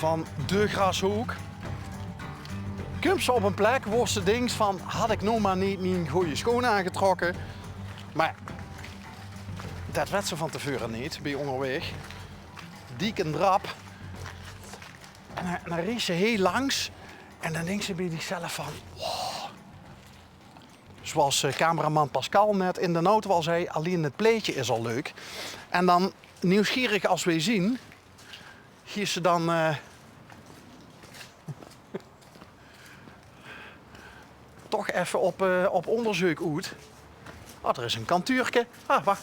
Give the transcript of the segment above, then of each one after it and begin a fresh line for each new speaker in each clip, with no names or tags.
van de grashoek. Komt ze op een plek waar ze denkt van, had ik nou maar niet mijn goede schoenen aangetrokken. Maar dat werd ze van tevoren niet, bij onderweg. Dieke drap. En dan reed ze heel langs. En dan denkt ze bij zichzelf van, wow. Zoals cameraman Pascal net in de auto al zei, alleen het pleetje is al leuk. En dan, nieuwsgierig als we zien, hier ze dan toch even op onderzoek uit. Oh, er is een kantuurtje. Ah, wacht.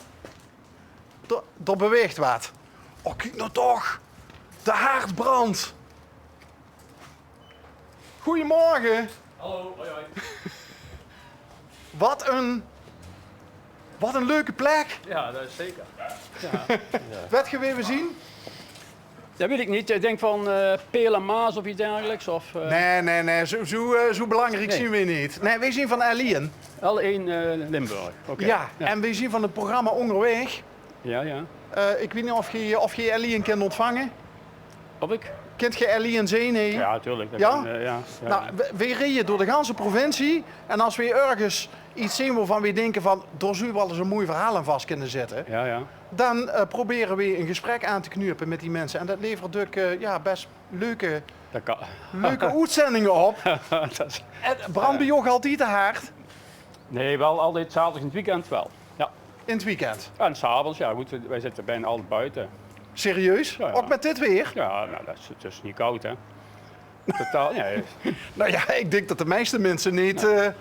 Er beweegt wat. Oh, kijk nou toch. De haard brandt. Goedemorgen.
Hallo, hoi hoi.
Wat een leuke plek.
Ja, dat is zeker. Ja.
Wat gaan we even zien?
Dat weet ik niet. Ik denk van Peel en Maas of iets dergelijks. Of,
Nee. Zo belangrijk
Nee.
zien we niet. Nee, wij zien van Alien.
L1 Limburg. Oké.
Ja, en wij zien van het programma Onderweg.
Ja.
Ik weet niet of je Alien kunt ontvangen.
Of ik?
Kent je Alien zien? Nee?
Ja, natuurlijk.
Ja?
Ja.
Nou, we rijden door de ganse provincie. En als we ergens iets zien waarvan we denken van, daar zou wel eens een mooi verhaal aan vast kunnen zetten.
Ja.
Dan proberen we een gesprek aan te knopen met die mensen. En dat levert ook best leuke
Dat kan.
uitzendingen op.
Dat is-
En brandt bij jou altijd te hard
Nee, wel altijd zaterdag in het weekend wel. Ja.
in het weekend.
En s'avonds, ja goed, wij zitten bijna altijd buiten.
Serieus?
Ja.
Ook met dit weer?
Ja, nou, het is niet koud hè. Totaal, ja.
Nou ja, ik denk dat de meeste mensen niet...
Het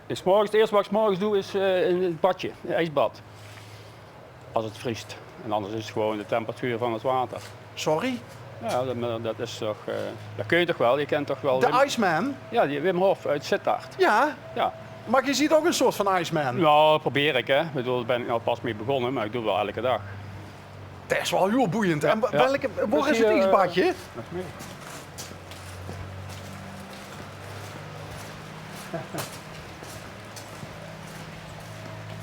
eerste wat ik 's morgens doe is in het badje, een ijsbad. Als het vriest. En anders is het gewoon de temperatuur van het water.
Sorry?
Ja, dat is toch, dat kun je toch wel? Je kent toch wel
De
Wim,
Iceman?
ja, die Wim Hof uit Sittard.
Ja,
Ja.
maar je ziet ook een soort van Iceman.
Nou, dat probeer ik hè. Ik bedoel, daar ben ik nou pas mee begonnen, maar ik doe het wel elke dag.
Dat is wel heel boeiend. En
Ja.
waar is
Dus
het
hier,
ijsbadje?
Dat is mee.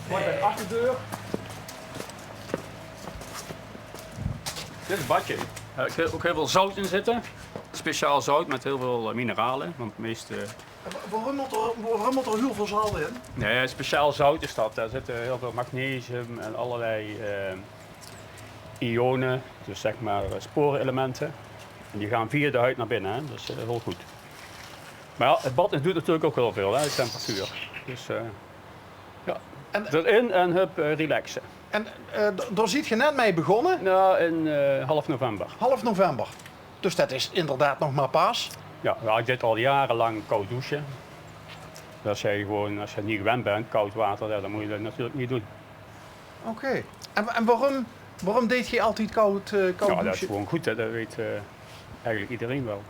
Mooi bij de achterdeur. Dit is het badje. Er zit ook heel veel zout in zitten. Speciaal zout met heel veel mineralen. Want het meeste...
Waarom moet er heel veel zout in?
Nee, speciaal zout is dat. Daar zitten heel veel magnesium en allerlei ionen. Dus zeg maar sporenelementen. En die gaan via de huid naar binnen. Hè. Dat is heel goed. Maar ja, het bad doet natuurlijk ook heel veel, hè, de temperatuur. Dus ja, erin en hup, relaxen.
En daar ziet je net mee begonnen,
Nou, in half november.
half november. Dus dat is inderdaad nog maar pas.
Ja, nou, ik deed al jarenlang koud douchen. Dus als je het niet gewend bent, koud water, ja, dan moet je dat natuurlijk niet doen.
Oké. En waarom deed je altijd koud
Ja, dat is
douchen?
gewoon goed, hè. Dat weet eigenlijk iedereen wel.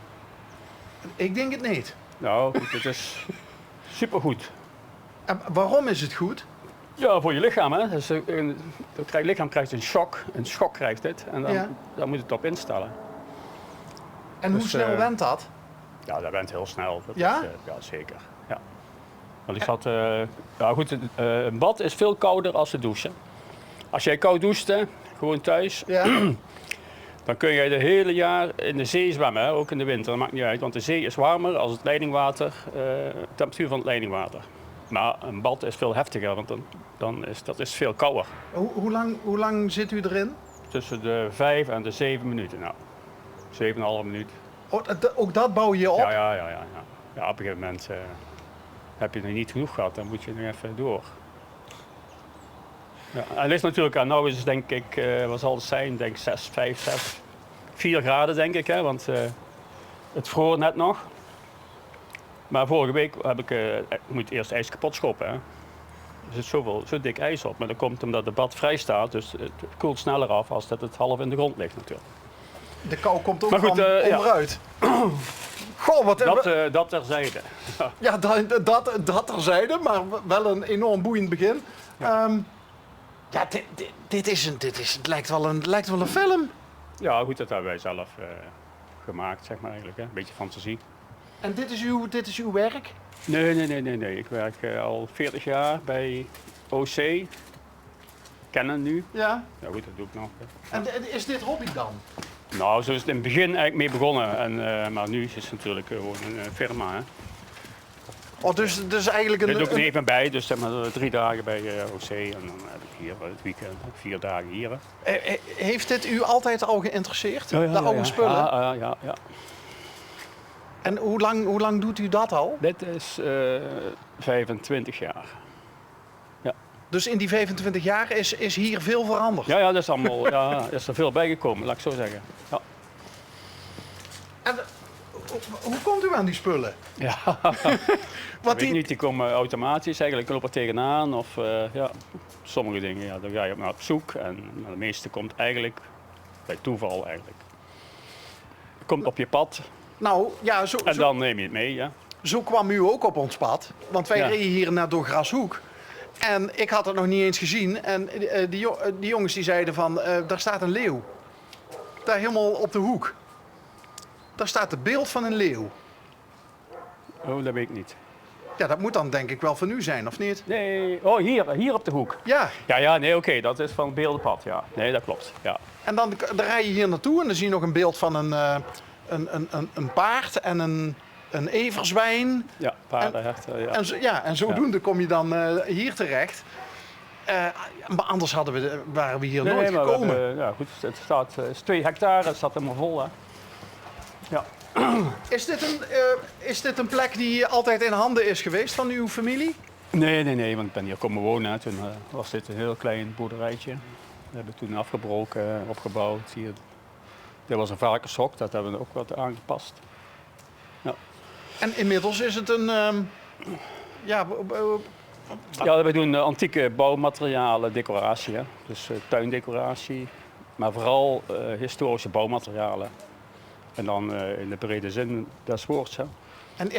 Ik denk het niet.
Nou, goed, het is supergoed.
En waarom is het goed?
Ja, voor je lichaam, hè. Dus, het lichaam krijgt een shock. Een schok krijgt het. En dan,
Ja.
dan moet het op instellen.
En hoe
Dus,
snel went dat?
Ja, dat bent heel snel. Dat
Ja?
is, ja, zeker. Ja. Want ik zat... ja, goed, een bad is veel kouder als het douchen. Als jij koud doucht, hè, gewoon thuis,
Ja.
dan kun je de hele jaar in de zee zwemmen, hè, ook in de winter. Dat maakt niet uit, want de zee is warmer als het leidingwater, de temperatuur van het leidingwater. Maar een bad is veel heftiger, want dat is veel kouder.
Hoe lang zit u erin?
Tussen de 5 en de 7 minuten. Nou, 7,5 minuut.
Oh, ook dat bouw je op?
Ja. Ja, op een gegeven moment heb je er niet genoeg gehad, dan moet je nu even door. Ja, en het ligt natuurlijk aan, nou is het denk ik, wat zal het zijn, denk 4 graden denk ik, hè, want het vroor net nog. Maar vorige week moet eerst ijs kapot schoppen. Hè. Er zit zo dik ijs op, maar dat komt omdat het bad vrij staat, dus het koelt sneller af als dat het half in de grond ligt natuurlijk.
De kou komt ook
Maar goed,
van
ja.
onderuit. Goh, wat
Dat terzijde.
Ja, dat terzijde, maar wel een enorm boeiend begin. Ja, het lijkt wel een film.
Ja, goed, dat hebben wij zelf gemaakt, zeg maar eigenlijk. Hè. Een beetje fantasie.
En dit is uw werk?
Nee. Ik werk al 40 jaar bij OC. Canon nu.
Ja.
Ja goed, dat doe ik nog.
En is dit hobby dan?
Nou, zo is het in het begin eigenlijk mee begonnen. Maar nu is het natuurlijk gewoon een firma. Hè.
Oh, dus eigenlijk
Er zit ook
een...
neven bij, dus zeg maar 3 dagen bij OC en dan heb ik hier het weekend 4 dagen hier.
Heeft dit u altijd al geïnteresseerd, de oude spullen?
Ja.
En hoe lang doet u dat al?
Dit is 25 jaar.
Dus in die 25 jaar is hier veel veranderd?
Ja, dat is allemaal, is er veel bijgekomen, laat ik zo zeggen. Ja.
En hoe komt u aan die spullen?
Ja,
Wat
weet niet, die komen automatisch eigenlijk, lopen er tegenaan of sommige dingen, ja, daar ga je op naar op zoek en de meeste komt eigenlijk bij toeval eigenlijk. Het komt op je pad
Nou, ja,
en dan neem je het mee, ja.
Zo kwam u ook op ons pad, want wij reden hier net door Grashoek. En ik had het nog niet eens gezien en die jongens die zeiden van, daar staat een leeuw. Daar helemaal op de hoek. Daar staat het beeld van een leeuw.
Oh, dat weet ik niet.
Ja, dat moet dan denk ik wel van u zijn, of niet?
Nee, oh hier op de hoek.
Ja.
Ja, nee, oké, dat is van het Beeldenpad, ja. Nee, dat klopt, ja.
En dan rij je hier naartoe en dan zie je nog een beeld van een paard en een everzwijn.
Ja, paardenherten, ja.
En zodoende kom je dan hier terecht. Maar anders waren we hier nooit gekomen.
Ja, goed, het is 2 hectare, het staat helemaal vol, hè. Ja.
Is dit een plek die altijd in handen is geweest van uw familie?
Nee, want ik ben hier komen wonen. Toen was dit een heel klein boerderijtje. Dat hebben we toen afgebroken, opgebouwd. Hier. Dit was een varkenshok, dat hebben we ook wat aangepast. Ja.
En inmiddels is het een...
Ja, we doen antieke bouwmaterialen, decoratie. Hè. Dus tuindecoratie, maar vooral historische bouwmaterialen. En dan in de brede zin des woords. Hè.
En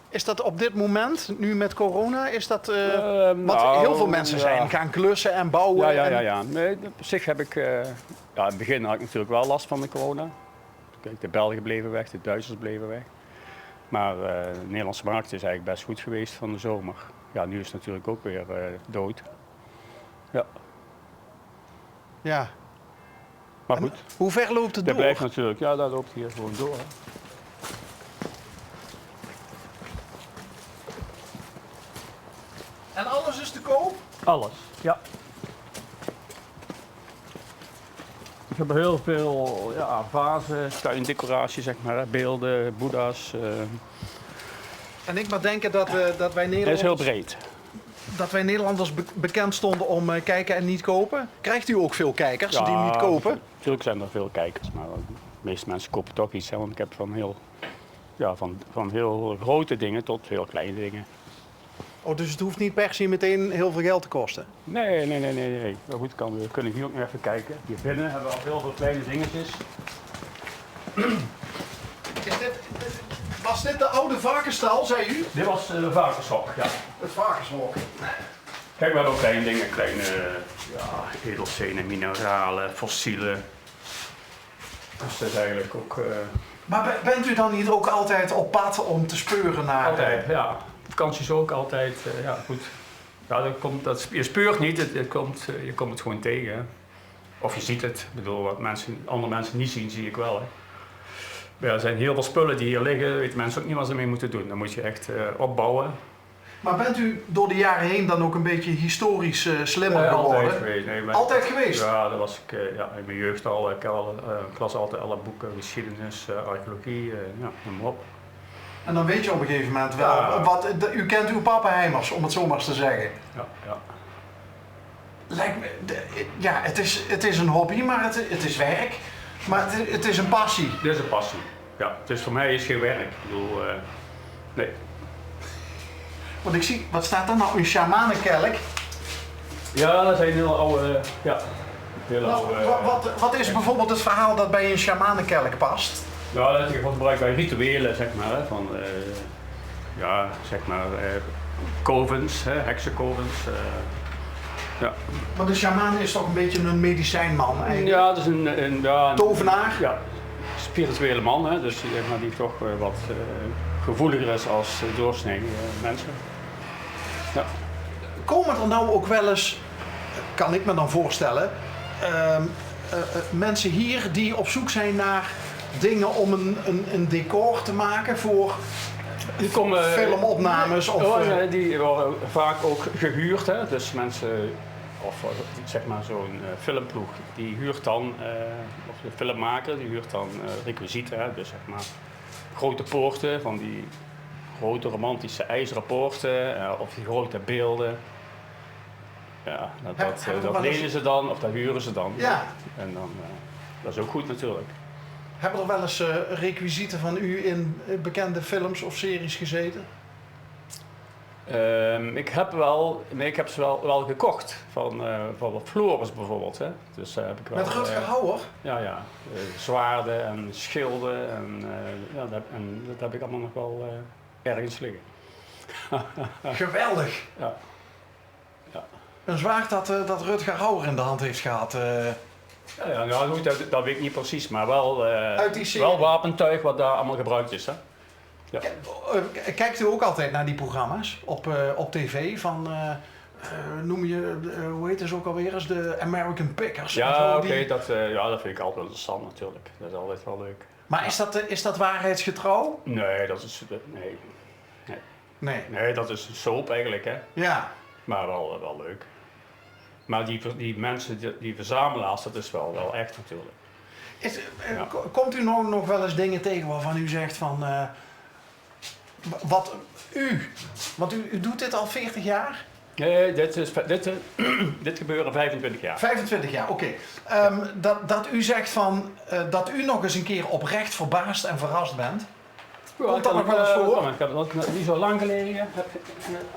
is dat op dit moment, nu met corona, is dat... want heel veel mensen zijn gaan klussen en bouwen.
Ja. Nee, op zich heb ik... in het begin had ik natuurlijk wel last van de corona. Kijk, de Belgen bleven weg, de Duitsers bleven weg. Maar de Nederlandse markt is eigenlijk best goed geweest van de zomer. Ja, nu is het natuurlijk ook weer dood. Ja.
Ja.
Maar goed.
Hoe ver loopt het door?
Dat blijft natuurlijk, ja, dat loopt hier gewoon door. Hè.
En alles is te koop?
Alles, ja. Ik heb heel veel vazen, tuindecoratie, zeg maar, beelden, boeddha's.
En ik maar denken dat wij Nederlanders...
Dat is heel breed.
Dat wij Nederlanders bekend stonden om kijken en niet kopen. Krijgt u ook veel kijkers die niet kopen?
Natuurlijk zijn er veel kijkers, maar de meeste mensen kopen toch iets. Hè, want ik heb van heel grote dingen tot heel kleine dingen.
Oh, dus het hoeft niet per se meteen heel veel geld te kosten?
Nee. Maar goed, we kunnen hier ook nog even kijken. Hier binnen hebben we al heel veel kleine dingetjes.
Was dit de oude varkensstal, zei u?
Dit was de varkenshok, ja.
Het varkenshok.
Kijk, we hebben ook kleine dingen, edelstenen, mineralen, fossielen. Dus dat is eigenlijk ook...
Maar bent u dan niet ook altijd op pad om te speuren naar...
Altijd, ja. Vakanties ook altijd, goed. Ja, je speurt niet, je komt het gewoon tegen. Hè. Of je ziet het. Ik bedoel, wat andere mensen niet zien, zie ik wel. Hè. Maar er zijn heel veel spullen die hier liggen, weten mensen ook niet wat ze mee moeten doen. Dan moet je echt opbouwen.
Maar bent u door de jaren heen dan ook een beetje historisch slimmer geworden?
Altijd geweest. Nee,
altijd geweest?
Ja, dat was ik in mijn jeugd al. Ik las altijd alle boeken, geschiedenis, archeologie, noem maar op.
En dan weet je op een gegeven moment wel, u kent uw pappenheimers, om het zo maar eens te zeggen.
Ja.
Lijkt me, het is een hobby, maar het is werk. Maar het is een passie.
Dit is een passie. Ja, voor mij is het geen werk. Ik bedoel, nee.
Want ik zie, wat staat er nou? Een shamanenkelk.
Ja, dat zijn heel oude,
Wat is bijvoorbeeld het verhaal dat bij een shamanenkelk past?
Ja, dat is gebruikt bij rituelen, zeg maar. Hè, van, covens, heksenkovens. Ja.
Maar de shaman is toch een beetje een medicijnman eigenlijk?
Ja, dat is een
tovenaar?
Ja, spirituele man, hè, dus die toch wat gevoeliger is als doorsnee mensen. Ja.
Komen er nou ook wel eens, kan ik me dan voorstellen, mensen hier die op zoek zijn naar dingen om een decor te maken voor
Die komen,
filmopnames?
die worden vaak ook gehuurd. Hè? Dus mensen, of zeg maar zo'n filmploeg, die huurt dan, of de filmmaker, die huurt dan requisieten. Hè? Dus zeg maar grote poorten, van die grote romantische ijzeren poorten, of die grote beelden. Ja, dat lenen ze dan, of dat huren ze dan.
Ja.
En dan, dat is ook goed natuurlijk.
Hebben er wel eens requisieten van u in bekende films of series gezeten?
Ik heb ze wel gekocht. Van bijvoorbeeld Floris bijvoorbeeld. Hè. Dus, heb ik wel,
Met Rutger Hauer?
Ja. Zwaarden en schilden. En, dat heb ik allemaal nog wel ergens liggen.
Geweldig.
Ja.
Een zwaard dat Rutger Hauer in de hand heeft gehad.
Ja, goed, dat weet ik niet precies. Maar wel,
Uit die serie.
wel wapentuig wat daar allemaal gebruikt is. Hè. Ja.
Kijkt u ook altijd naar die programma's op tv van, noem je, hoe heet het ook alweer eens, de American Pickers?
Ja, oké, dat vind ik altijd interessant natuurlijk. Dat is altijd wel leuk.
Maar is dat waarheidsgetrouw?
Nee, dat is, nee, dat is een soap eigenlijk, hè.
Ja.
Maar wel leuk. Maar die mensen, die verzamelaars, dat is wel echt natuurlijk.
Komt u nog wel eens dingen tegen waarvan u zegt van, want u doet dit al 40 jaar?
Nee, dit gebeurt al 25 jaar.
25 jaar, oké. Dat u zegt van, dat u nog eens een keer oprecht verbaasd en verrast bent. Komt dat nog wel eens voor?
Ik heb het niet zo lang geleden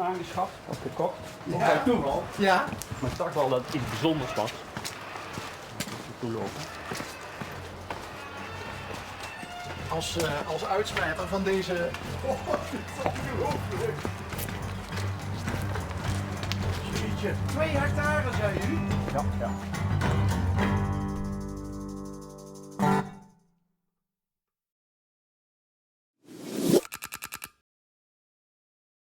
aangeschaft of gekocht.
Ja.
Toen wel.
Ja.
Maar ik dacht wel dat het iets bijzonders was. Toelopen.
Als uitsmijter van deze... Oh, dit is ongelooflijk. Jeetje, 2 hectare zei u?
Ja.